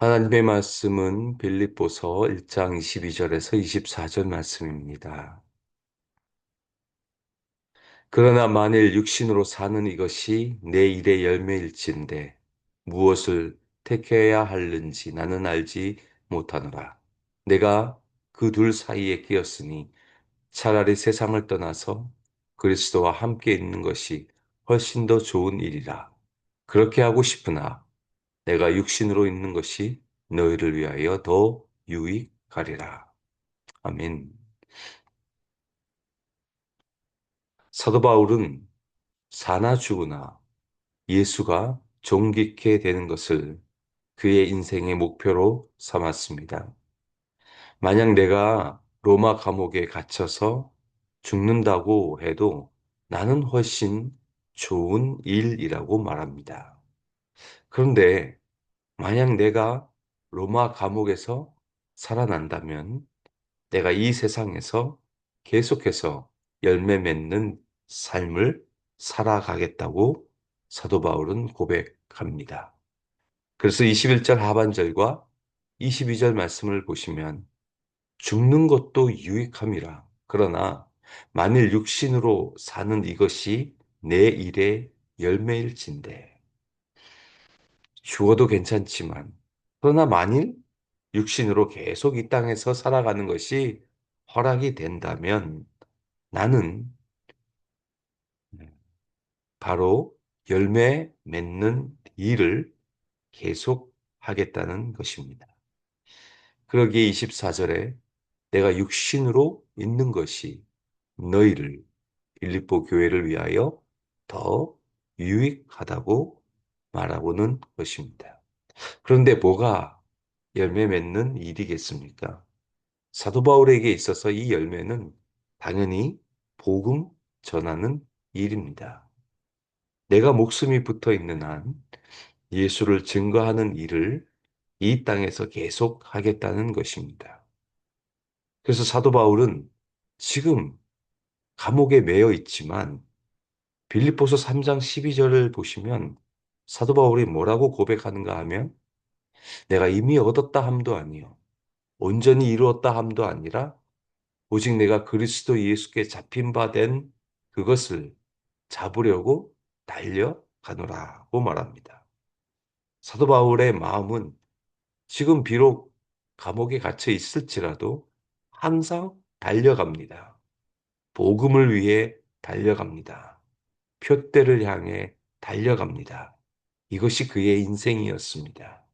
하나님의 말씀은 빌립보서 1장 22절에서 24절 말씀입니다. 그러나 만일 육신으로 사는 이것이 내 일의 열매일진데 무엇을 택해야 하는지 나는 알지 못하노라. 내가 그 둘 사이에 끼었으니 차라리 세상을 떠나서 그리스도와 함께 있는 것이 훨씬 더 좋은 일이라. 그렇게 하고 싶으나 내가 육신으로 있는 것이 너희를 위하여 더 유익하리라. 아멘. 사도 바울은 사나 죽으나 예수가 존귀케 되는 것을 그의 인생의 목표로 삼았습니다. 만약 내가 로마 감옥에 갇혀서 죽는다고 해도 나는 훨씬 좋은 일이라고 말합니다. 그런데 만약 내가 로마 감옥에서 살아난다면 내가 이 세상에서 계속해서 열매 맺는 삶을 살아가겠다고 사도 바울은 고백합니다. 그래서 21절 하반절과 22절 말씀을 보시면 죽는 것도 유익함이라. 그러나 만일 육신으로 사는 이것이 내 일의 열매일진데 죽어도 괜찮지만 그러나 만일 육신으로 계속 이 땅에서 살아가는 것이 허락이 된다면 나는 바로 열매 맺는 일을 계속 하겠다는 것입니다. 그러기에 24절에 내가 육신으로 있는 것이 너희를 빌립보 교회를 위하여 더 유익하다고 말하고는 것입니다. 그런데 뭐가 열매 맺는 일이겠습니까? 사도 바울에게 있어서 이 열매는 당연히 복음 전하는 일입니다. 내가 목숨이 붙어 있는 한 예수를 증거하는 일을 이 땅에서 계속 하겠다는 것입니다. 그래서 사도 바울은 지금 감옥에 매여 있지만 빌립보서 3장 12절을 보시면 사도 바울이 뭐라고 고백하는가 하면 내가 이미 얻었다 함도 아니요 온전히 이루었다 함도 아니라 오직 내가 그리스도 예수께 잡힌 바 된 그것을 잡으려고 달려가노라고 말합니다. 사도 바울의 마음은 지금 비록 감옥에 갇혀 있을지라도 항상 달려갑니다. 복음을 위해 달려갑니다. 표대를 향해 달려갑니다. 이것이 그의 인생이었습니다.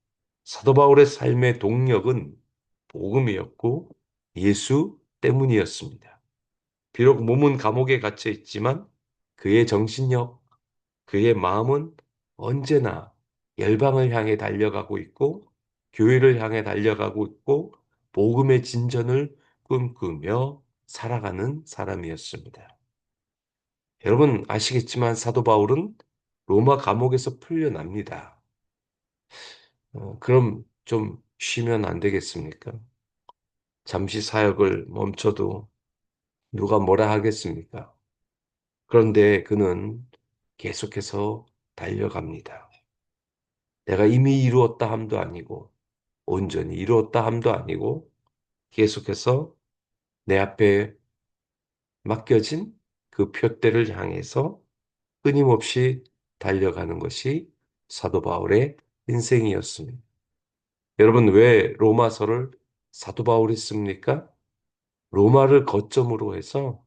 사도 바울의 삶의 동력은 복음이었고 예수 때문이었습니다. 비록 몸은 감옥에 갇혀 있지만 그의 정신력, 그의 마음은 언제나 열방을 향해 달려가고 있고 교회를 향해 달려가고 있고 복음의 진전을 꿈꾸며 살아가는 사람이었습니다. 여러분 아시겠지만 사도 바울은 로마 감옥에서 풀려납니다. 그럼 좀 쉬면 안 되겠습니까? 잠시 사역을 멈춰도 누가 뭐라 하겠습니까? 그런데 그는 계속해서 달려갑니다. 내가 이미 이루었다 함도 아니고 온전히 이루었다 함도 아니고 계속해서 내 앞에 맡겨진 그 표대를 향해서 끊임없이 달려가는 것이 사도 바울의 인생이었습니다. 여러분 왜 로마서를 사도 바울이 씁니까? 로마를 거점으로 해서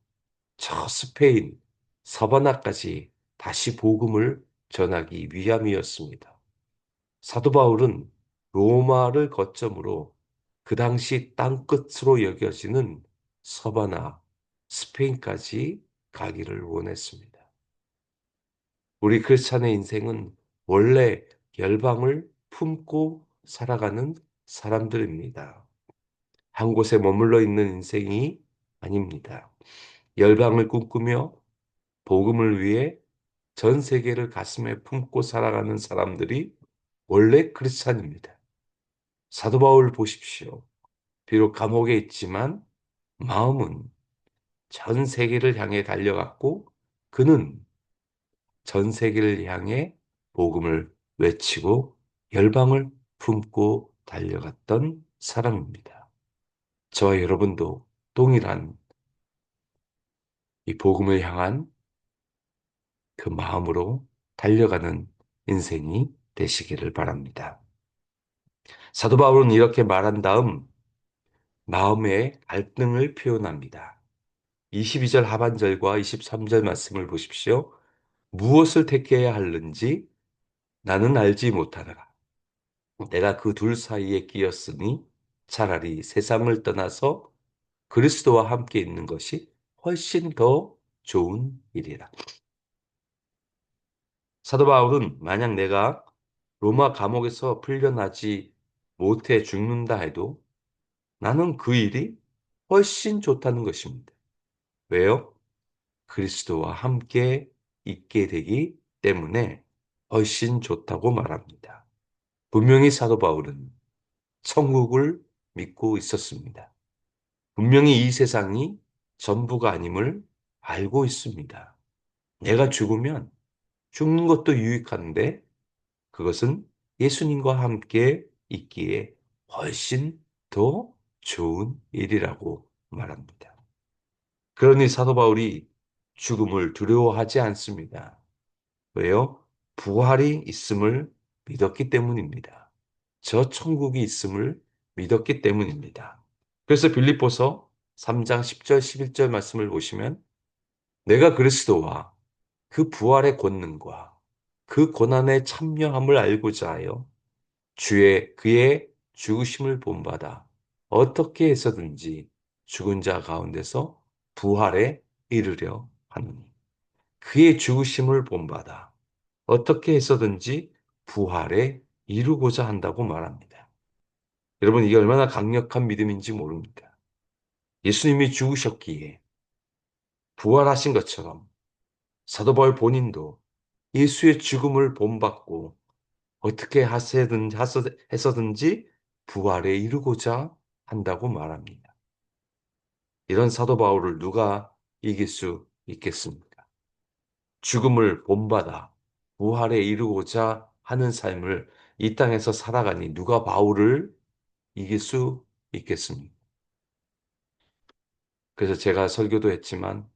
저 스페인 사바나까지 다시 복음을 전하기 위함이었습니다. 사도 바울은 로마를 거점으로 그 당시 땅끝으로 여겨지는 서바나, 스페인까지 가기를 원했습니다. 우리 크리스찬의 인생은 원래 열방을 품고 살아가는 사람들입니다. 한 곳에 머물러 있는 인생이 아닙니다. 열방을 꿈꾸며 복음을 위해 전 세계를 가슴에 품고 살아가는 사람들이 원래 크리스찬입니다. 사도 바울 보십시오. 비록 감옥에 있지만 마음은 전 세계를 향해 달려갔고 그는 전 세계를 향해 복음을 외치고 열방을 품고 달려갔던 사람입니다. 저와 여러분도 동일한 이 복음을 향한 그 마음으로 달려가는 인생이 되시기를 바랍니다. 사도 바울은 이렇게 말한 다음 마음의 갈등을 표현합니다. 22절 하반절과 23절 말씀을 보십시오. 무엇을 택해야 하는지 나는 알지 못하노라. 내가 그 둘 사이에 끼었으니 차라리 세상을 떠나서 그리스도와 함께 있는 것이 훨씬 더 좋은 일이라. 사도 바울은 만약 내가 로마 감옥에서 풀려나지 못해 죽는다 해도 나는 그 일이 훨씬 좋다는 것입니다. 왜요? 그리스도와 함께 있게 되기 때문에 훨씬 좋다고 말합니다. 분명히 사도 바울은 천국을 믿고 있었습니다. 분명히 이 세상이 전부가 아님을 알고 있습니다. 내가 죽으면 죽는 것도 유익한데 그것은 예수님과 함께 있기에 훨씬 더 좋은 일이라고 말합니다. 그러니 사도 바울이 죽음을 두려워하지 않습니다. 왜요? 부활이 있음을 믿었기 때문입니다. 저 천국이 있음을 믿었기 때문입니다. 그래서 빌립보서 3장 10절 11절 말씀을 보시면 내가 그리스도와 그 부활의 권능과 그 고난에 참여함을 알고자 하여 그의 죽으심을 본받아 어떻게 해서든지 죽은 자 가운데서 부활에 이르려 하노니 그의 죽으심을 본받아 어떻게 해서든지 부활에 이루고자 한다고 말합니다. 여러분 이게 얼마나 강력한 믿음인지 모릅니다. 예수님이 죽으셨기에 부활하신 것처럼 사도 바울 본인도 예수의 죽음을 본받고 어떻게 해서든지 부활에 이루고자 한다고 말합니다. 이런 사도 바울을 누가 이길 수 있겠습니까? 죽음을 본받아 부활에 이루고자 하는 삶을 이 땅에서 살아가니 누가 바울을 이길 수 있겠습니까? 그래서 제가 설교도 했지만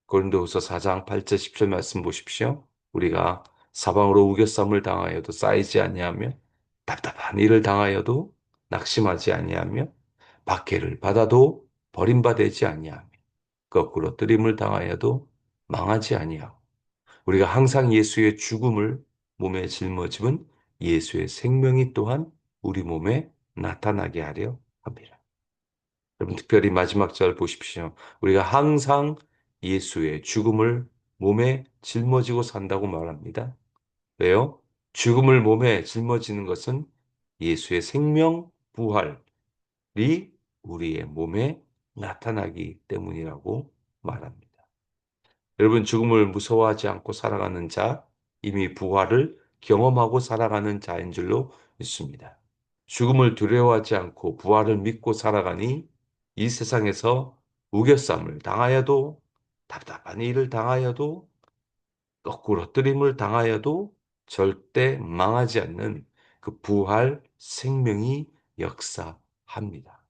고린도후서 4장 8절 10절 말씀 보십시오. 우리가 사방으로 우겨쌈을 당하여도 쌓이지 아니하며 답답한 일을 당하여도 낙심하지 아니하며 박해를 받아도 버림받지 아니하며 거꾸로 뜨림을 당하여도 망하지 아니하고 우리가 항상 예수의 죽음을 몸에 짊어지면 예수의 생명이 또한 우리 몸에 나타나게 하려 합니다. 여러분 특별히 마지막 절 보십시오. 우리가 항상 예수의 죽음을 몸에 짊어지고 산다고 말합니다. 왜요? 죽음을 몸에 짊어지는 것은 예수의 생명, 부활이 우리의 몸에 나타나기 때문이라고 말합니다. 여러분 죽음을 무서워하지 않고 살아가는 자, 이미 부활을 경험하고 살아가는 자인 줄로 믿습니다. 죽음을 두려워하지 않고 부활을 믿고 살아가니 이 세상에서 우겨쌈을 당하여도 답답한 일을 당하여도 거꾸로 뜨림을 당하여도 절대 망하지 않는 그 부활 생명이 역사합니다.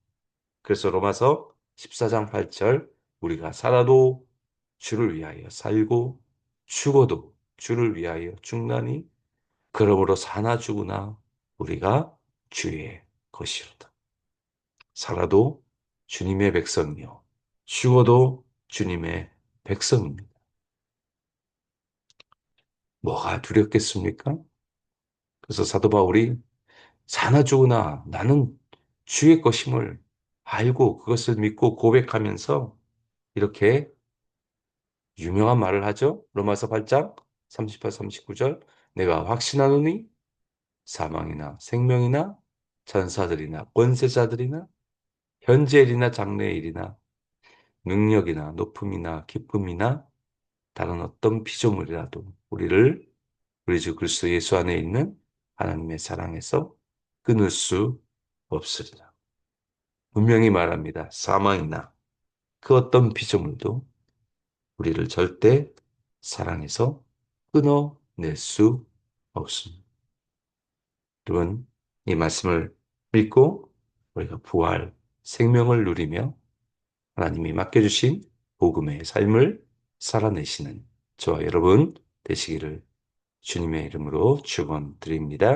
그래서 로마서 14장 8절 우리가 살아도 주를 위하여 살고 죽어도 주를 위하여 죽나니 그러므로 사나 죽으나 우리가 주의 것이로다. 살아도 주님의 백성이요 죽어도 주님의 백성입니다. 뭐가 두렵겠습니까? 그래서 사도 바울이 사나 죽으나 나는 주의 것임을 알고 그것을 믿고 고백하면서 이렇게 유명한 말을 하죠. 로마서 8장 38, 39절 내가 확신하노니 사망이나 생명이나 전사들이나 권세자들이나 현재일이나 장래일이나 능력이나 높음이나 기쁨이나 다른 어떤 피조물이라도 우리 주 그리스도 예수 안에 있는 하나님의 사랑에서 끊을 수 없으리라. 분명히 말합니다. 사망이나 그 어떤 피조물도 우리를 절대 사랑해서 끊어낼 수 없습니다. 여러분, 이 말씀을 믿고 우리가 부활, 생명을 누리며 하나님이 맡겨주신 복음의 삶을 살아내시는 저와 여러분 되시기를 주님의 이름으로 축원드립니다.